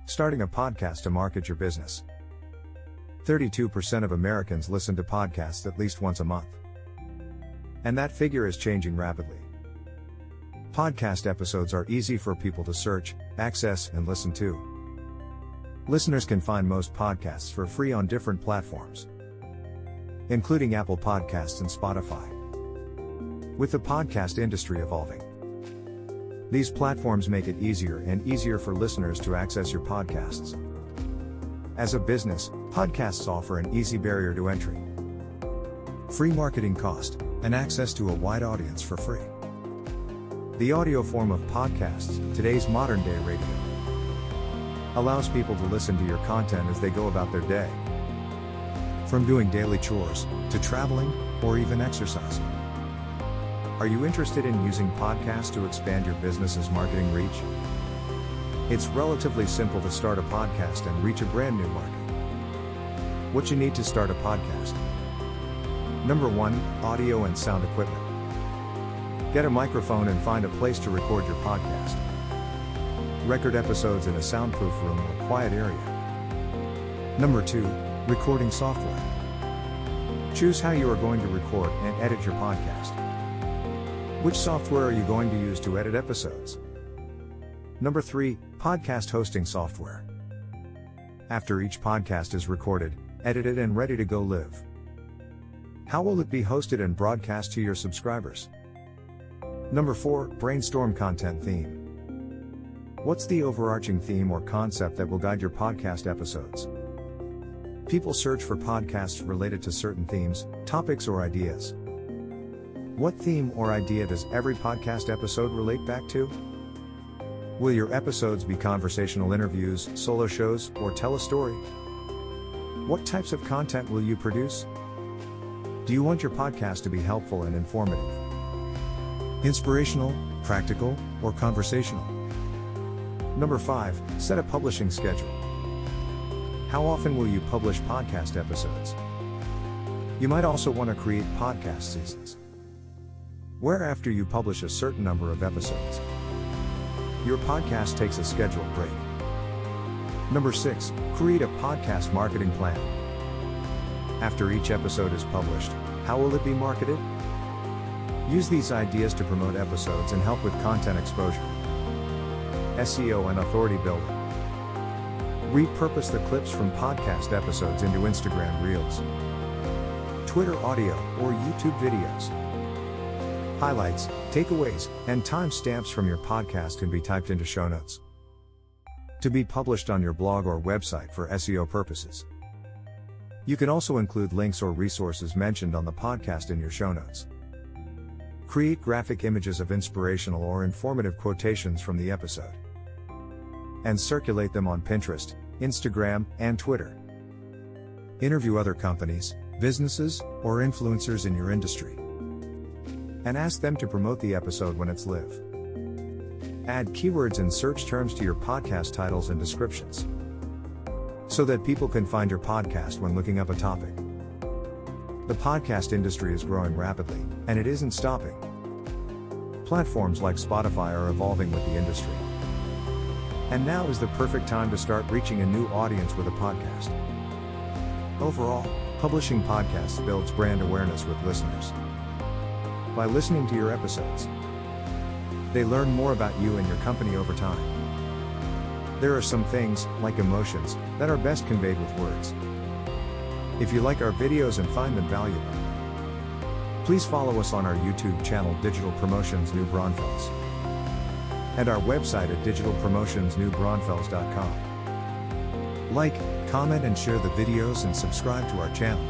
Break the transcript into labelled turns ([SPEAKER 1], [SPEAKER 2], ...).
[SPEAKER 1] Starting a podcast to market your business. 32% of Americans listen to podcasts at least once a month. And that figure is changing rapidly. Podcast episodes are easy for people to search, access, and listen to. Listeners can find most podcasts for free on different platforms, including Apple Podcasts and Spotify. With the podcast industry evolving, these platforms make it easier and easier for listeners to access your podcasts. As a business, podcasts offer an easy barrier to entry, free marketing cost, and access to a wide audience for free. The audio form of podcasts, today's modern-day radio, allows people to listen to your content as they go about their day. From doing daily chores, to traveling, or even exercising. Are you interested in using podcasts to expand your business's marketing reach? It's relatively simple to start a podcast and reach a brand new market. What you need to start a podcast. Number 1, audio and sound equipment. Get a microphone and find a place to record your podcast. Record episodes in a soundproof room or quiet area. Number 2, recording software. Choose how you are going to record and edit your podcast. Which software are you going to use to edit episodes? Number 3, podcast hosting software. After each podcast is recorded, edited, and ready to go live, how will it be hosted and broadcast to your subscribers? Number 4, Brainstorm content theme. What's the overarching theme or concept that will guide your podcast episodes? People search for podcasts related to certain themes, topics, or ideas. What theme or idea does every podcast episode relate back to? Will your episodes be conversational interviews, solo shows, or tell a story? What types of content will you produce? Do you want your podcast to be helpful and informative, inspirational, practical, or conversational? Number 5, set a publishing schedule. How often will you publish podcast episodes? You might also want to create podcast seasons, where after you publish a certain number of episodes, your podcast takes a scheduled break. Number 6, create a podcast marketing plan. After each episode is published, how will it be marketed? Use these ideas to promote episodes and help with content exposure, SEO, and authority building. Repurpose the clips from podcast episodes into Instagram Reels, Twitter audio, or YouTube videos. Highlights, takeaways, and timestamps from your podcast can be typed into show notes to be published on your blog or website for SEO purposes. You can also include links or resources mentioned on the podcast in your show notes. Create graphic images of inspirational or informative quotations from the episode, and circulate them on Pinterest, Instagram, and Twitter. Interview other companies, businesses, or influencers in your industry, and ask them to promote the episode when it's live. Add keywords and search terms to your podcast titles and descriptions, so that people can find your podcast when looking up a topic. The podcast industry is growing rapidly, and it isn't stopping. Platforms like Spotify are evolving with the industry. And now is the perfect time to start reaching a new audience with a podcast. Overall, publishing podcasts builds brand awareness with listeners. By listening to your episodes, they learn more about you and your company over time. There are some things, like emotions, that are best conveyed with words. If you like our videos and find them valuable, please follow us on our YouTube channel Digital Promotions New Braunfels, and our website at digitalpromotionsnewbraunfels.com. Like, comment, and share the videos, and subscribe to our channel.